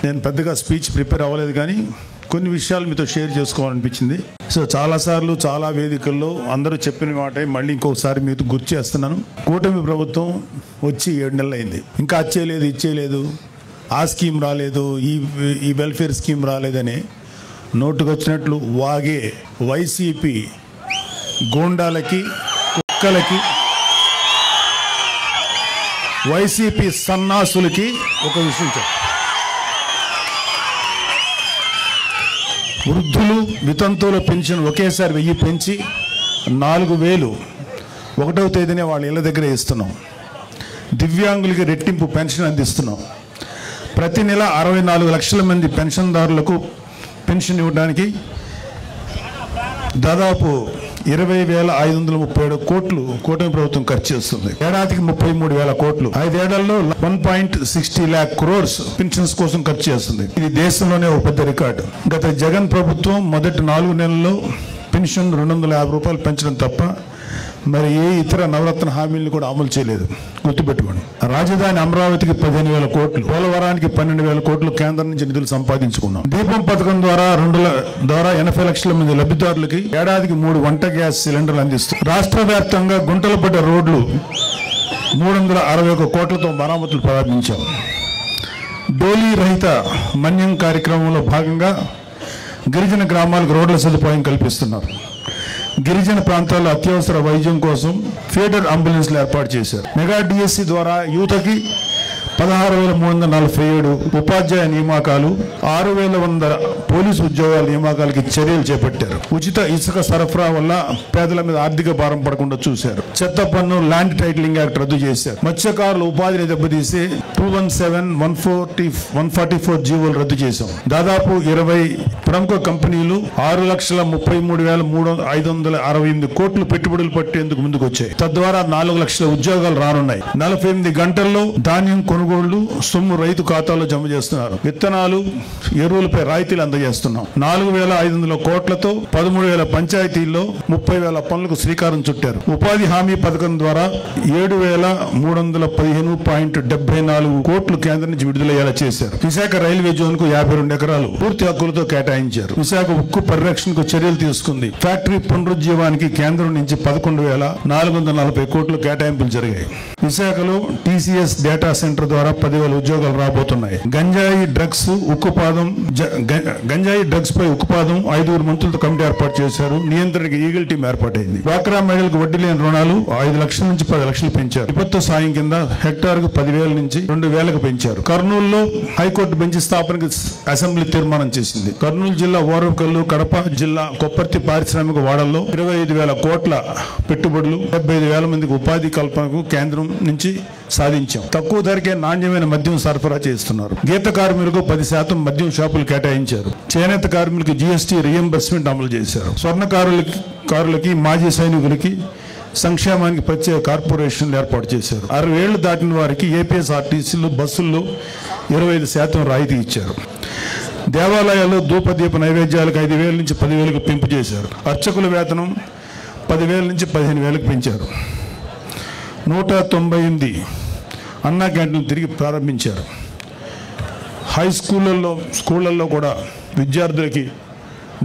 నేను పెద్దగా speech prepare అవ్వలేదు, కానీ కొన్ని విషయాలు మీతో షేర్ చేసుకోవాలనిపించింది. సో చాలాసార్లు చాలా వేదికల్లో అందరూ చెప్పిన మాట మళ్ళీ ఇంకొకసారి మీతో గుర్తు చేస్తున్నాను. కూటమి ప్రభుత్వం వచ్చి 7 నెలలు అయింది. ఇంకా అచ్చేయలేదు, ఇచ్చేయలేదు, ఆ స్కీమ్ రాలేదు, ఈ వెల్ఫేర్ స్కీమ్ రాలేదని నోటుకు వచ్చినట్లు వాగే వైసీపీ గూండాలకి, కుక్కలకి, వైసీపీ సన్నాసులకి ఒక విషయం చెప్పు. వృద్ధులు వితంతువుల పెన్షన్ ఒకేసారి 1000 పెంచి 4000 1వ తేదీనే వాళ్ళ ఇళ్ళ దగ్గర ఇస్తున్నాం. దివ్యాంగులకి రెట్టింపు పెన్షన్ అందిస్తున్నాం. ప్రతి నెల 64 లక్షల మంది పెన్షన్దారులకు పెన్షన్ ఇవ్వడానికి దాదాపు 20,537 కోట్లు కూటమి ప్రభుత్వం ఖర్చు చేస్తుంది. ఏడాదికి 33,000 కోట్లు. 5 ఏళ్లలో 1.60 lakh crores పెన్షన్స్ కోసం ఖర్చు చేస్తుంది. ఇది దేశంలోనే ఒక పెద్ద రికార్డు. గత జగన్ ప్రభుత్వం మొదటి 4 నెలల్లో పెన్షన్ 250 రూపాయలు పెంచడం తప్ప మరి ఏ ఇతర నవరత్న హామీలను కూడా అమలు చేయలేదు. గుర్తుపెట్టుకోండి. రాజధాని అమరావతికి 15,000 కోట్లు, పోలవరానికి 12,000 కోట్లు కేంద్రం నుంచి నిధులు సంపాదించుకున్నాం. దీపం పథకం ద్వారా 80 లక్షల మంది లబ్ధిదారులకి ఏడాదికి 3 వంట గ్యాస్ సిలిండర్లు అందిస్తాం. రాష్ట్ర వ్యాప్తంగా గుంటలు పడ్డ రోడ్లు 361 కోట్లతో మరామతులు ప్రారంభించాం. డోలీ రహిత మన్యం కార్యక్రమంలో భాగంగా గిరిజన గ్రామాలకు రోడ్ల సదుపాయం కల్పిస్తున్నారు. గిరిజన ప్రాంతాల్లో అత్యవసర వైద్యం కోసం ఫీడర్ అంబులెన్స్లు ఏర్పాటు చేశారు. మెగా డిఎస్సి ద్వారా యువతకి 16,347 ఉపాధ్యాయ నియామకాలు, 6,100 పోలీసు ఉద్యోగాల నియామకాలకి చర్యలు చేపట్టారు. ఉచిత ఇసుక సరఫరా వల్ల పేదల మీద ఆర్థిక భారం పడకుండా చూశారు. చెత్త పన్ను, ల్యాండ్ టైటిలింగ్ యాక్ట్ రద్దు చేశారు. మత్స్యకారుల ఉపాధిని దెబ్బతీసి 217, 144 జీవోలు రద్దు చేశాం. దాదాపు 20 ప్రముఖ కంపెనీలు 6,33,568 కోట్లు పెట్టుబడులు పట్టేందుకు ముందుకు వచ్చాయి. తద్వారా 4 లక్షల ఉద్యోగాలు రానున్నాయి. 48 గంటల్లో ధాన్యం కొనుగోళ్లు సొమ్ము రైతు ఖాతాలో జమ చేస్తున్నారు. విత్తనాలు, ఎరువులపై రాయితీలు అందజేస్తున్నాం. 4,500 కోట్లతో 13,000 పంచాయతీల్లో 30,000 పనులకు శ్రీకారం చుట్టారు. ఉపాధి హామీ పథకం ద్వారా 7,315.74 కోట్లు కేంద్రం నుంచి విడుదలయ్యేలా చేశారు. విశాఖ రైల్వే జోన్ కు 52 ఎకరాలు పూర్తి హక్కులతో కేటాయించారు. విశాఖ ఉక్కు పరిరక్షణకు చర్యలు తీసుకుంది. ఫ్యాక్టరీ పునరుజ్జీవానికి కేంద్రం నుంచి 11,440 కోట్లు కేటాయింపులు జరిగాయి. విశాఖలో టీసీఎస్ డేటా సెంటర్ ద్వారా 10,000 ఉద్యోగాలు రాబోతున్నాయి. గంజాయి డ్రగ్స్ పై ఉక్కుపాదం 5 మంత్రులతో కమిటీ ఏర్పాటు చేశారు. నియంత్రణకి ఈగల్ టీం ఏర్పాటైంది. డ్వాక్రా మహిళలకు వడ్డీ లేని రుణాలు 5 లక్షల నుంచి 10 లక్షలు పెంచారు. విపత్తు సాయం కింద హెక్టార్కు 10,000 నుంచి 2,000కు పెంచారు. కర్నూలులో హైకోర్టు బెంచ్ స్థాపనకు అసెంబ్లీ తీర్మానం చేసింది. కర్నూలు జిల్లా ఓరవకల్లు, కడప జిల్లా కొప్పర్తి పారిశ్రామిక వాడల్లో 25,000 కోట్ల పెట్టుబడులు, 75,000 మందికి ఉపాధి కల్పనకు కేంద్రం నుంచి సాధించాం. తక్కువ ధరకే నాణ్యమైన మద్యం సరఫరా చేస్తున్నారు. గీత కార్మికులకు 10% మద్యం షాపులు కేటాయించారు. చేనేత కార్మికులకు జీఎస్టీ రియంబర్స్మెంట్ అమలు చేశారు. స్వర్ణకారులకి, మాజీ సైనికులకి సంక్షేమానికి ప్రత్యేక కార్పొరేషన్లు ఏర్పాటు చేశారు. 60 ఏళ్లు దాటిన వారికి ఏపీఎస్ఆర్టీసీలు, బస్సుల్లో 25% రాయితీ ఇచ్చారు. దేవాలయాల్లో ధూపదీప నైవేద్యాలకు 5,000 నుంచి 10,000కు పెంపు చేశారు. అర్చకుల వేతనం 10,000 నుంచి 15,000కు పెంచారు. 198 అన్నా క్యాంటీన్లు తిరిగి ప్రారంభించారు. హై స్కూళ్ళల్లో కూడా విద్యార్థులకి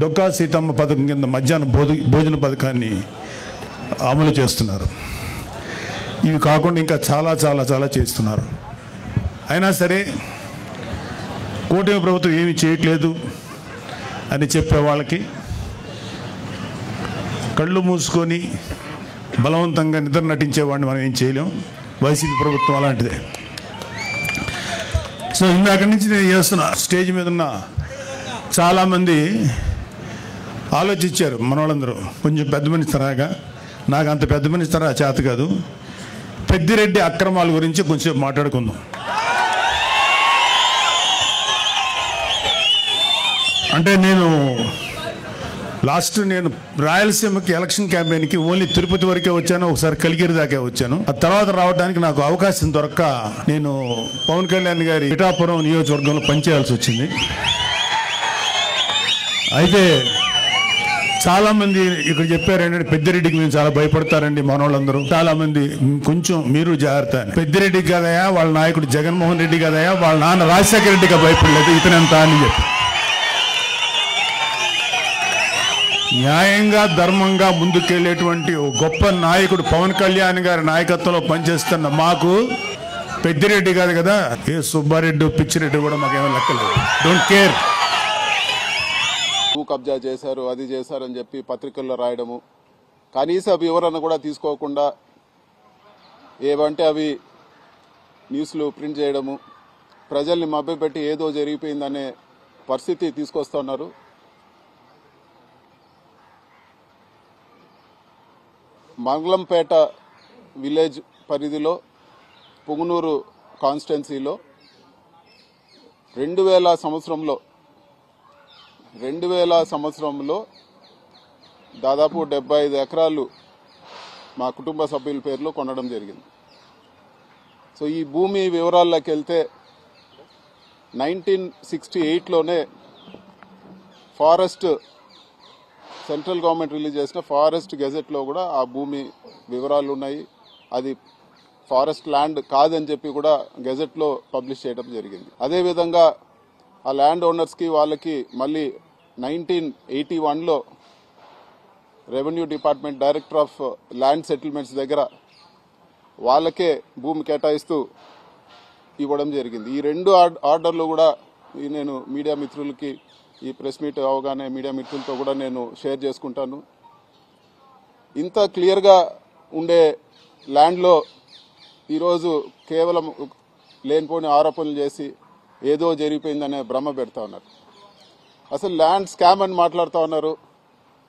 డొక్కా సీతమ్మ పథకం కింద మధ్యాహ్న భోజన పథకాన్ని అమలు చేస్తున్నారు. ఇవి కాకుండా ఇంకా చాలా చాలా చాలా చేస్తున్నారు. అయినా సరే కూటమి ప్రభుత్వం ఏమీ చేయట్లేదు అని చెప్పే వాళ్ళకి కళ్ళు మూసుకొని బలవంతంగా నిద్ర నటించేవాడిని మనం ఏం చేయలేం. వైసీపీ ప్రభుత్వం అలాంటిదే. సో ఇందాక నుంచి నేను చేస్తున్న స్టేజ్ మీద ఉన్న చాలామంది ఆలోచించారు. మన వాళ్ళందరూ కొంచెం పెద్ద మనిషి తరాగా, నాకు అంత పెద్ద మనిషి తరా చేత కాదు. పెద్దిరెడ్డి అక్రమాల గురించి కొంచెం మాట్లాడుకుందాం. అంటే నేను రాయలసీమకి ఎలక్షన్ క్యాంపెయిన్కి ఓన్లీ తిరుపతి వరకే వచ్చాను, ఒకసారి కలిగిరి దాకే వచ్చాను. ఆ తర్వాత రావడానికి నాకు అవకాశం దొరక్క నేను పవన్ కళ్యాణ్ గారి పిఠాపురం నియోజకవర్గంలో పనిచేయాల్సి వచ్చింది. అయితే చాలా మంది ఇక్కడ చెప్పారండి, పెద్దిరెడ్డికి మేము చాలా భయపడతారండి మనోళ్ళందరూ. చాలా మంది కొంచెం మీరు జాగ్రత్త. పెద్దిరెడ్డి కదయా వాళ్ళ నాయకుడు జగన్మోహన్ రెడ్డి కదయా, వాళ్ళ నాన్న రాజశేఖర రెడ్డిగా భయపడలేదు ఇతనంత అని చెప్పి. న్యాయంగా ధర్మంగా ముందుకెళ్లేటువంటి గొప్ప నాయకుడు పవన్ కళ్యాణ్ గారి నాయకత్వంలో పనిచేస్తున్న మాకు పెద్దిరెడ్డి కాదు కదా, ఏ సుబ్బారెడ్డి పిచ్చిరెడ్డి కూడా మాకేమో లెక్కలేదు. Don't care. భూ కబ్జా చేశారు, అది చేశారు అని చెప్పి పత్రికల్లో రాయడము, కనీస వివరణ కూడా తీసుకోకుండా ఏవంటే అవి న్యూస్లు ప్రింట్ చేయడము, ప్రజల్ని మభ్యపెట్టి ఏదో జరిగిపోయిందనే పరిస్థితి తీసుకొస్తున్నారు. మంగళంపేట విలేజ్ పరిధిలో పుంగనూరు కాన్స్టిట్యున్సీలో 2000 సంవత్సరంలో దాదాపు 75 ఎకరాలు మా కుటుంబ సభ్యుల పేర్లో కొనడం జరిగింది. సో ఈ భూమి వివరాల్లోకి వెళ్తే 1968లోనే ఫారెస్ట్ సెంట్రల్ గవర్నమెంట్ రిలీజ్ చేసిన ఫారెస్ట్ గెజెట్లో కూడా ఆ భూమి వివరాలు ఉన్నాయి. అది ఫారెస్ట్ ల్యాండ్ కాదని చెప్పి కూడా గెజెట్లో పబ్లిష్ చేయడం జరిగింది. అదేవిధంగా ఆ ల్యాండ్ ఓనర్స్కి వాళ్ళకి మళ్ళీ 1981లో revenue department director of land settlements దగ్గర వాళ్ళకే భూమి కేటాయిస్తూ ఇవ్వడం జరిగింది. ఈ రెండు ఆర్డర్లు కూడా నేను మీడియా మిత్రులకి ఈ ప్రెస్ మీట్ అవగానే మీడియా మిత్రులతో కూడా నేను షేర్ చేసుకుంటాను. ఇంత క్లియర్గా ఉండే ల్యాండ్లో ఈరోజు కేవలం లేనిపోని ఆరోపణలు చేసి ఏదో జరిగిపోయిందనే భ్రమ పెడతా ఉన్నారు. అసలు ల్యాండ్ స్కామ్ అని మాట్లాడుతూ ఉన్నారు.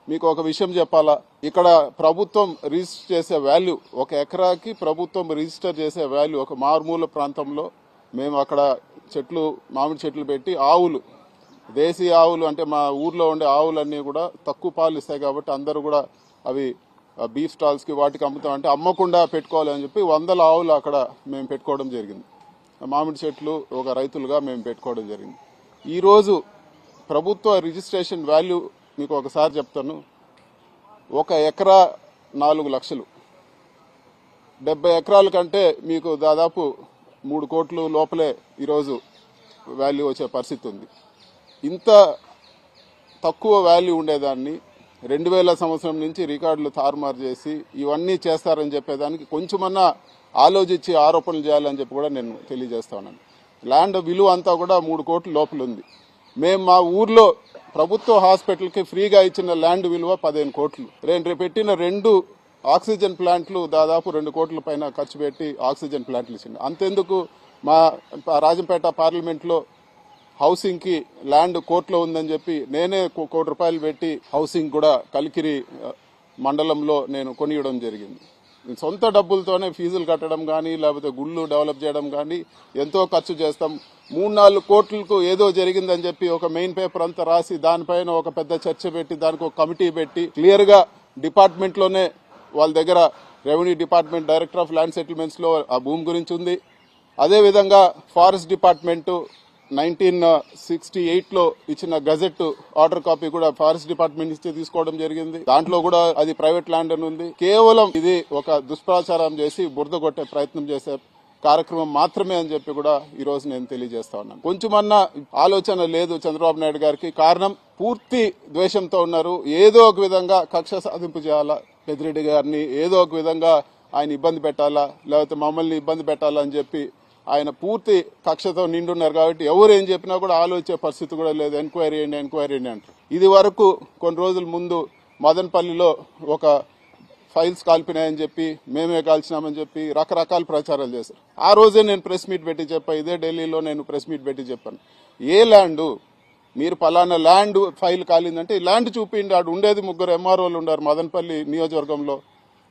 మీకు ఒక విషయం చెప్పాలా, ఇక్కడ ప్రభుత్వం రిజిస్టర్ చేసే వాల్యూ, ఒక ఎకరాకి ప్రభుత్వం రిజిస్టర్ చేసే వాల్యూ, ఒక మారుమూల ప్రాంతంలో మేము అక్కడ చెట్లు, మామిడి చెట్లు పెట్టి ఆవులు, దేశీ ఆవులు అంటే మా ఊర్లో ఉండే ఆవులన్నీ కూడా తక్కువ పాలు ఇస్తాయి కాబట్టి అందరూ కూడా అవి బీఫ్ స్టాల్స్కి వాటికి అమ్ముతాం అంటే అమ్మకుండా పెట్టుకోవాలని చెప్పి 100 ఆవులు అక్కడ మేము పెట్టుకోవడం జరిగింది. మామిడి చెట్లు ఒక రైతులుగా మేము పెట్టుకోవడం జరిగింది. ఈరోజు ప్రభుత్వ రిజిస్ట్రేషన్ వాల్యూ మీకు ఒకసారి చెప్తాను. ఒక ఎకరా 4 లక్షలు, 70 ఎకరాల కంటే మీకు దాదాపు 3 కోట్లు లోపలే ఈరోజు వాల్యూ వచ్చే పరిస్థితి ఉంది. ఇంత తక్కువ వాల్యూ ఉండేదాన్ని 2000 సంవత్సరం నుంచి రికార్డులు తారుమారు చేసి ఇవన్నీ చేస్తారని చెప్పేదానికి కొంచెమన్నా ఆలోచించి ఆరోపణలు చేయాలని చెప్పి కూడా నేను తెలియజేస్తా ఉన్నాను. ల్యాండ్ విలువ అంతా కూడా 3 కోట్ల లోపల ఉంది. మేము మా ఊర్లో ప్రభుత్వ హాస్పిటల్కి ఫ్రీగా ఇచ్చిన ల్యాండ్ విలువ 15 కోట్లు. రేపు పెట్టిన 2 ఆక్సిజన్ ప్లాంట్లు దాదాపు 2 కోట్ల పైన ఖర్చు పెట్టి ఆక్సిజన్ ప్లాంట్లు ఇచ్చింది. అంతెందుకు మా రాజంపేట పార్లమెంట్లో హౌసింగ్కి ల్యాండ్ కోర్టులో ఉందని చెప్పి నేనే ₹1 కోటి పెట్టి హౌసింగ్ కూడా కలికిరి మండలంలో నేను కొనియడం జరిగింది. సొంత డబ్బులతోనే ఫీజులు కట్టడం కానీ లేకపోతే గుళ్ళు డెవలప్ చేయడం కానీ ఎంతో ఖర్చు చేస్తాం. 3-4 కోట్లకు ఏదో జరిగిందని చెప్పి ఒక మెయిన్ పేపర్ అంతా రాసి దానిపైన ఒక పెద్ద చర్చ పెట్టి దానికి ఒక కమిటీ పెట్టి క్లియర్గా డిపార్ట్మెంట్లోనే వాళ్ళ దగ్గర revenue department director of land సెటిల్మెంట్స్లో ఆ భూమి గురించి ఉంది. అదేవిధంగా ఫారెస్ట్ డిపార్ట్మెంటు 1968లో ఇచ్చిన గజెట్ ఆర్డర్ కాపీ కూడా ఫారెస్ట్ డిపార్ట్మెంట్ ఇస్తే తీసుకోవడం జరిగింది. దాంట్లో కూడా అది ప్రైవేట్ ల్యాండ్ అని ఉంది. కేవలం ఇది ఒక దుష్ప్రచారం చేసి బురద కొట్టే ప్రయత్నం చేసే కార్యక్రమం మాత్రమే అని చెప్పి కూడా ఈ రోజు నేను తెలియజేస్తా ఉన్నాను. కొంచెమన్నా ఆలోచన లేదు చంద్రబాబు నాయుడు గారికి. కారణం పూర్తి ద్వేషంతో ఉన్నారు. ఏదో ఒక విధంగా కక్ష సాధింపు చేయాలా, పెద్దిరెడ్డి గారిని ఏదో ఒక విధంగా ఆయన ఇబ్బంది పెట్టాలా, లేకపోతే మమ్మల్ని ఇబ్బంది పెట్టాలా అని చెప్పి ఆయన పూర్తి కక్షతో నిండున్నారు. కాబట్టి ఎవరు ఏం చెప్పినా కూడా ఆలోచించే పరిస్థితి కూడా లేదు. ఎంక్వైరీ అంటారు. ఇది వరకు కొన్ని రోజుల ముందు మదనపల్లిలో ఒక ఫైల్స్ కాల్పినాయని చెప్పి మేమే కాల్చినామని చెప్పి రకరకాల ప్రచారాలు చేశారు. ఆ రోజే నేను ప్రెస్ మీట్ పెట్టి చెప్పాను. ఇదే ఢిల్లీలో నేను ప్రెస్ మీట్ పెట్టి చెప్పాను, ఏ ల్యాండ్ మీరు పలానా ల్యాండ్ ఫైల్ కాలిందంటే ఈ ల్యాండ్ చూపిండి. ఆడు ఉండేది 3 ఎంఆర్ఓలు ఉన్నారు మదనపల్లి నియోజకవర్గంలో.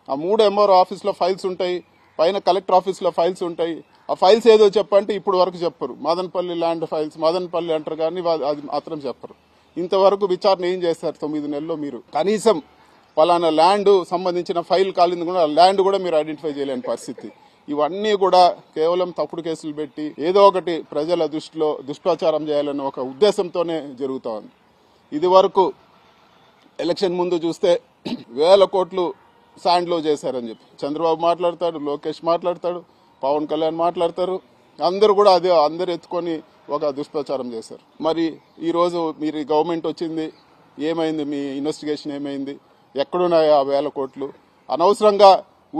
ఆ 3 ఎంఆర్ఓ ఆఫీస్లో ఫైల్స్ ఉంటాయి, పైన కలెక్టర్ ఆఫీస్లో ఫైల్స్ ఉంటాయి. ఆ ఫైల్స్ ఏదో చెప్పంటే ఇప్పుడు వరకు చెప్పరు. మదనపల్లి ల్యాండ్ ఫైల్స్ మదనపల్లి అంటారు కానీ అది మాత్రం చెప్పరు. ఇంతవరకు విచారణ ఏం చేస్తారు 9 నెలల్లో? మీరు కనీసం పలానా ల్యాండ్ సంబంధించిన ఫైల్ కాలింది కూడా ల్యాండ్ కూడా మీరు ఐడెంటిఫై చేయలేని పరిస్థితి. ఇవన్నీ కూడా కేవలం తప్పుడు కేసులు పెట్టి ఏదో ఒకటి ప్రజల దృష్టిలో దుష్ప్రచారం చేయాలన్న ఒక ఉద్దేశంతోనే జరుగుతూ ఉంది. ఇది వరకు ఎలక్షన్ ముందు చూస్తే వేల కోట్లు శాండ్లో చేశారని చెప్పి చంద్రబాబు మాట్లాడతాడు, లోకేష్ మాట్లాడతాడు, పవన్ కళ్యాణ్ మాట్లాడతారు. అందరూ కూడా అదే అందరు ఎత్తుకొని ఒక దుష్ప్రచారం చేశారు. మరి ఈరోజు మీరు గవర్నమెంట్ వచ్చింది, ఏమైంది? మీ ఇన్వెస్టిగేషన్ ఏమైంది? ఎక్కడున్నాయో ఆ వేల కోట్లు? అనవసరంగా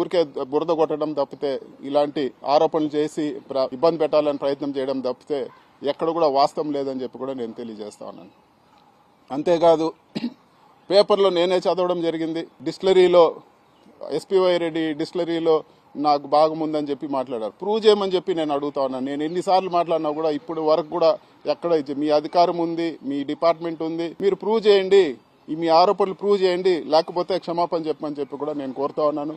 ఊరికే బురద కొట్టడం తప్పితే, ఇలాంటి ఆరోపణలు చేసి ఇబ్బంది పెట్టాలని ప్రయత్నం చేయడం తప్పితే ఎక్కడ కూడా వాస్తవం లేదని చెప్పి కూడా నేను తెలియజేస్తా ఉన్నాను. అంతేకాదు, పేపర్లో నేనే చదవడం జరిగింది. డిస్టిలరీలో ఎస్పీవై రెడ్డి డిస్టిలరీలో నాకు భాగం ఉందని చెప్పి మాట్లాడారు. ప్రూవ్ చేయమని చెప్పి నేను అడుగుతా ఉన్నాను. నేను ఎన్నిసార్లు మాట్లాడినా కూడా ఇప్పుడు వరకు కూడా ఎక్కడ మీ అధికారం ఉంది, మీ డిపార్ట్మెంట్ ఉంది, మీరు ప్రూవ్ చేయండి, మీ ఆరోపణలు ప్రూవ్ చేయండి, లేకపోతే క్షమాపణ చెప్పమని చెప్పి కూడా నేను కోరుతా ఉన్నాను.